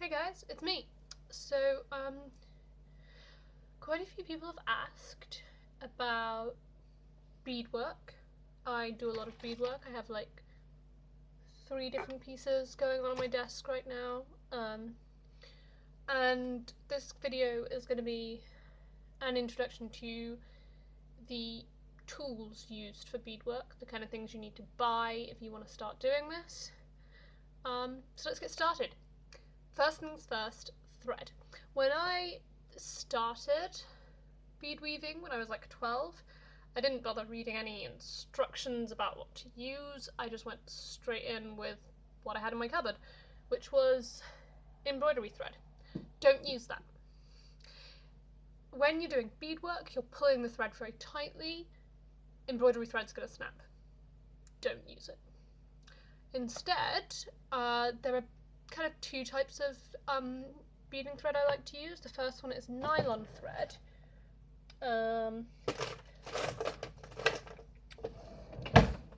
Hey guys, it's me. So, quite a few people have asked about beadwork. I do a lot of beadwork. I have like 3 different pieces going on my desk right now. And this video is going to be an introduction to the tools used for beadwork, the kind of things you need to buy if you want to start doing this. So let's get started. First things first, thread. When I started bead weaving when I was like 12, I didn't bother reading any instructions about what to use. I just went straight in with what I had in my cupboard, which was embroidery thread. Don't use that. When you're doing beadwork, you're pulling the thread very tightly. Embroidery thread's going to snap. Don't use it. Instead, there are kind of 2 types of beading thread I like to use. The first one is nylon thread.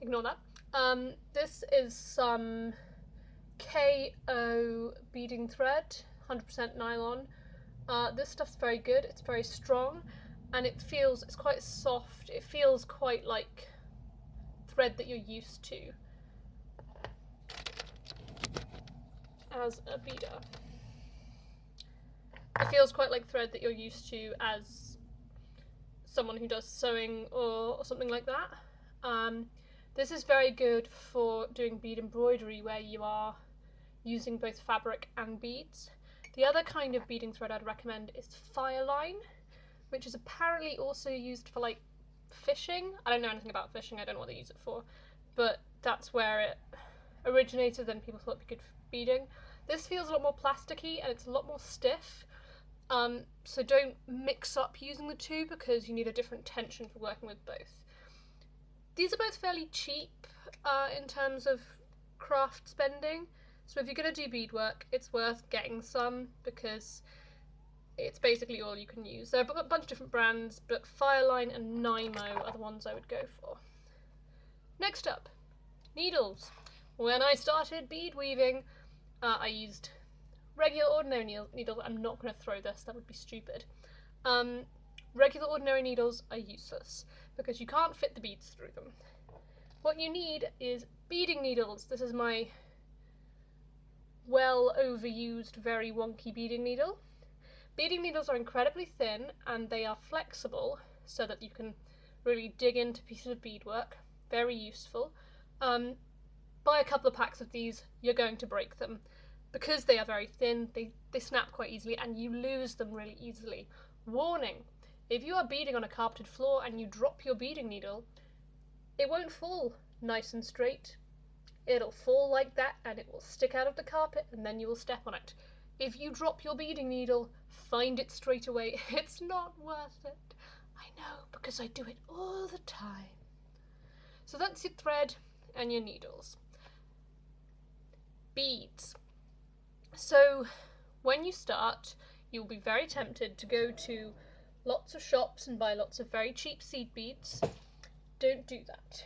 Ignore that. This is some KO beading thread, 100% nylon. This stuff's very good, it's very strong, and it's quite soft. It feels quite like thread that you're used to as a beader. It feels quite like thread that you're used to as someone who does sewing or something like that. This is very good for doing bead embroidery where you are using both fabric and beads. The other kind of beading thread I'd recommend is Fireline, which is apparently also used for like fishing. I don't know anything about fishing, I don't know what they use it for, but that's where it originated and people thought it'd be good for beading. This feels a lot more plasticky and it's a lot more stiff, so don't mix up using the 2 because you need a different tension for working with both. These are both fairly cheap in terms of craft spending, so if you're going to do beadwork, it's worth getting some because it's basically all you can use. There are a bunch of different brands, but Fireline and Nymo are the ones I would go for. Next up, needles. When I started bead weaving, I used regular ordinary needles. I'm not going to throw this, that would be stupid. Regular ordinary needles are useless because you can't fit the beads through them. What you need is beading needles. This is my well overused, very wonky beading needle. Beading needles are incredibly thin and they are flexible so that you can really dig into pieces of beadwork. Very useful. Buy a couple of packs of these, you're going to break them. Because they are very thin, they snap quite easily and you lose them really easily. Warning, if you are beading on a carpeted floor and you drop your beading needle, it won't fall nice and straight. It'll fall like that and it will stick out of the carpet and then you will step on it. If you drop your beading needle, find it straight away. It's not worth it. I know, because I do it all the time. So that's your thread and your needles. Beads. So when you start, you'll be very tempted to go to lots of shops and buy lots of very cheap seed beads. Don't do that.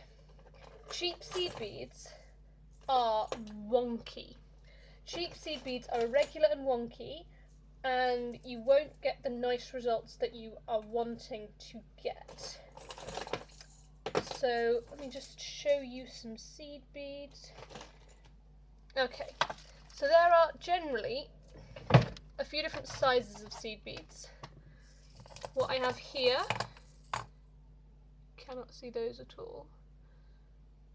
Cheap seed beads are wonky. Cheap seed beads are irregular and wonky, and you won't get the nice results that you are wanting to get. So let me just show you some seed beads. Okay, so there are generally a few different sizes of seed beads. What I have here, cannot see those at all.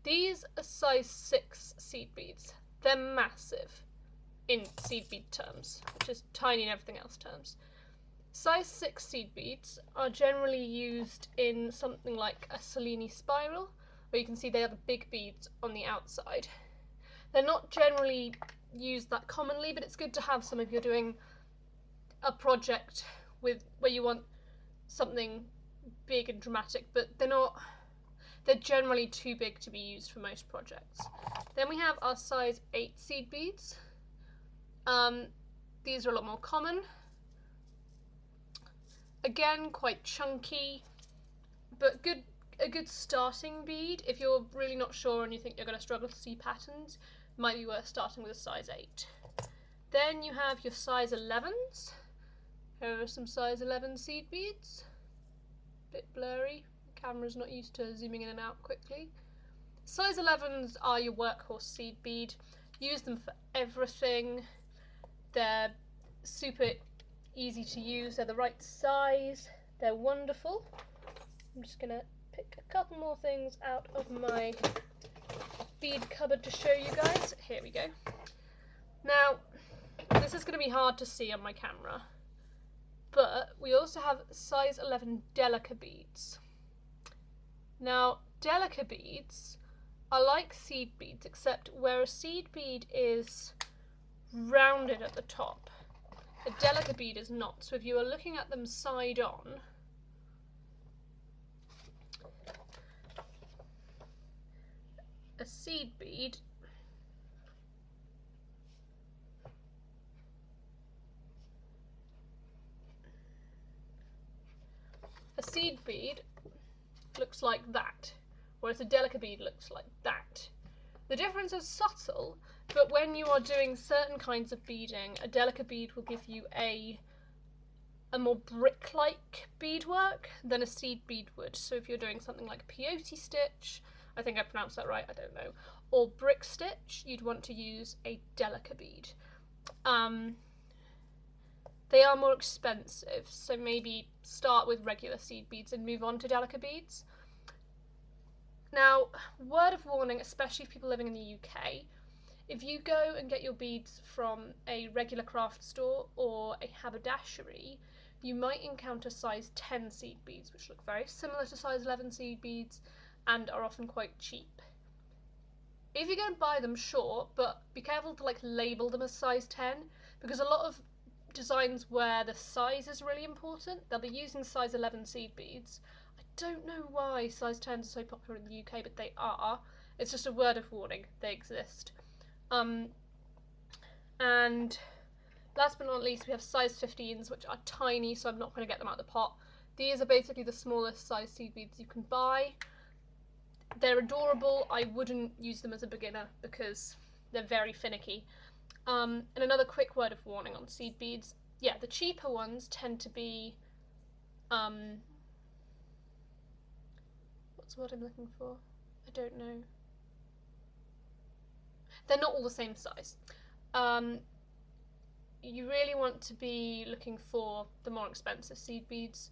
These are size 6 seed beads. They're massive in seed bead terms, which is tiny in everything else terms. Size 6 seed beads are generally used in something like a Cellini spiral, where you can see they have the big beads on the outside. They're not generally used that commonly, but it's good to have some if you're doing a project where you want something big and dramatic, but they're generally too big to be used for most projects. Then we have our size 8 seed beads. These are a lot more common. Again, quite chunky, but a good starting bead. If you're really not sure and you think you're going to struggle to see patterns, might be worth starting with a size 8. Then you have your size 11s. Here are some size 11 seed beads. Bit blurry, the camera's not used to zooming in and out quickly. Size 11s are your workhorse seed bead. Use them for everything. They're super easy to use, they're the right size, they're wonderful. I'm just gonna pick a couple more things out of my bead cupboard to show you guys. Here we go. Now, this is going to be hard to see on my camera, but we also have size 11 Delica beads. Now, Delica beads are like seed beads, except where a seed bead is rounded at the top, a Delica bead is not. So if you are looking at them side on, a seed bead looks like that, whereas a Delica bead looks like that. The difference is subtle, but when you are doing certain kinds of beading, a Delica bead will give you a more brick-like beadwork than a seed bead would. So if you're doing something like peyote stitch, I think I pronounced that right, I don't know, or brick stitch, you'd want to use a Delica bead. They are more expensive, so maybe start with regular seed beads and move on to Delica beads. Now, word of warning, especially for people living in the UK, if you go and get your beads from a regular craft store or a haberdashery, you might encounter size 10 seed beads, which look very similar to size 11 seed beads and are often quite cheap. If you're going to buy them, sure, but be careful to label them as size 10, because a lot of designs where the size is really important, they'll be using size 11 seed beads. I don't know why size 10s are so popular in the UK, but they are. It's just a word of warning, they exist. And last but not least, we have size 15s, which are tiny, so I'm not going to get them out of the pot. These are basically the smallest size seed beads you can buy. They're adorable. I wouldn't use them as a beginner because they're very finicky. And another quick word of warning on seed beads. Yeah, the cheaper ones tend to be, what's the word I'm looking for? I don't know. They're not all the same size. You really want to be looking for the more expensive seed beads.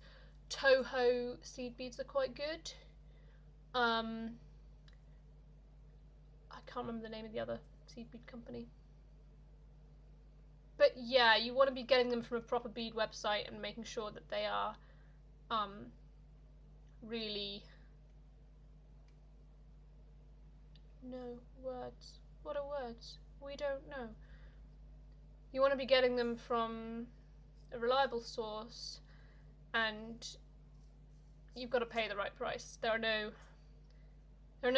Toho seed beads are quite good. I can't remember the name of the other seed bead company. But yeah, you want to be getting them from a proper bead website and making sure that they are really... No, words. What are words? We don't know. You want to be getting them from a reliable source, and you've got to pay the right price. There are no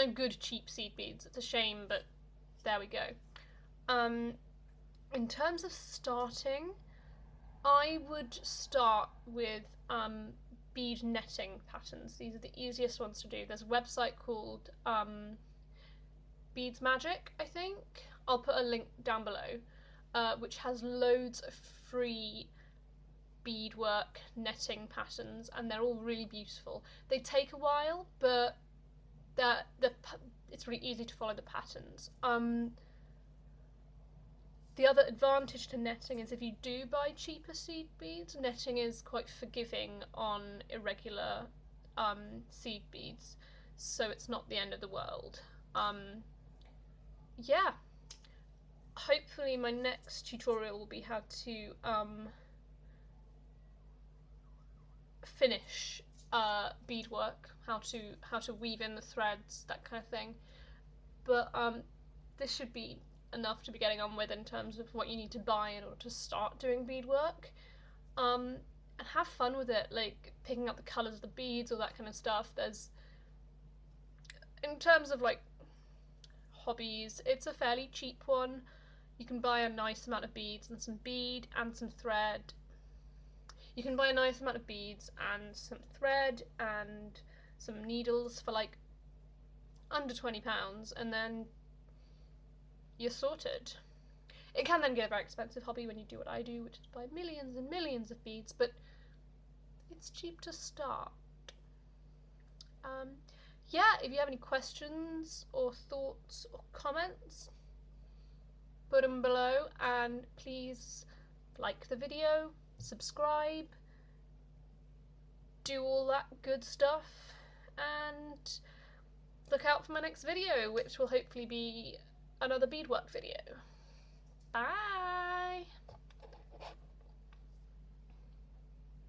good cheap seed beads. It's a shame, but there we go. In terms of starting, I would start with bead netting patterns. These are the easiest ones to do. There's a website called Beads Magic, I think. I'll put a link down below, which has loads of free beadwork netting patterns, and they're all really beautiful. They take a while, but it's really easy to follow the patterns. The other advantage to netting is if you do buy cheaper seed beads, netting is quite forgiving on irregular seed beads, so it's not the end of the world. Yeah, hopefully my next tutorial will be how to finish beadwork, how to weave in the threads, that kind of thing. But this should be enough to be getting on with in terms of what you need to buy in order to start doing beadwork. And have fun with it, like picking up the colours of the beads, all that kind of stuff. There's, in terms of like hobbies, it's a fairly cheap one. You can buy a nice amount of beads and some bead and some thread. You can buy a nice amount of beads and some thread and some needles for like under £20, and then you're sorted. It can then get a very expensive hobby when you do what I do, which is buy millions and millions of beads, but it's cheap to start. Yeah, if you have any questions or thoughts or comments, put them below, and please like the video, subscribe, do all that good stuff, and look out for my next video, which will hopefully be another beadwork video. Bye!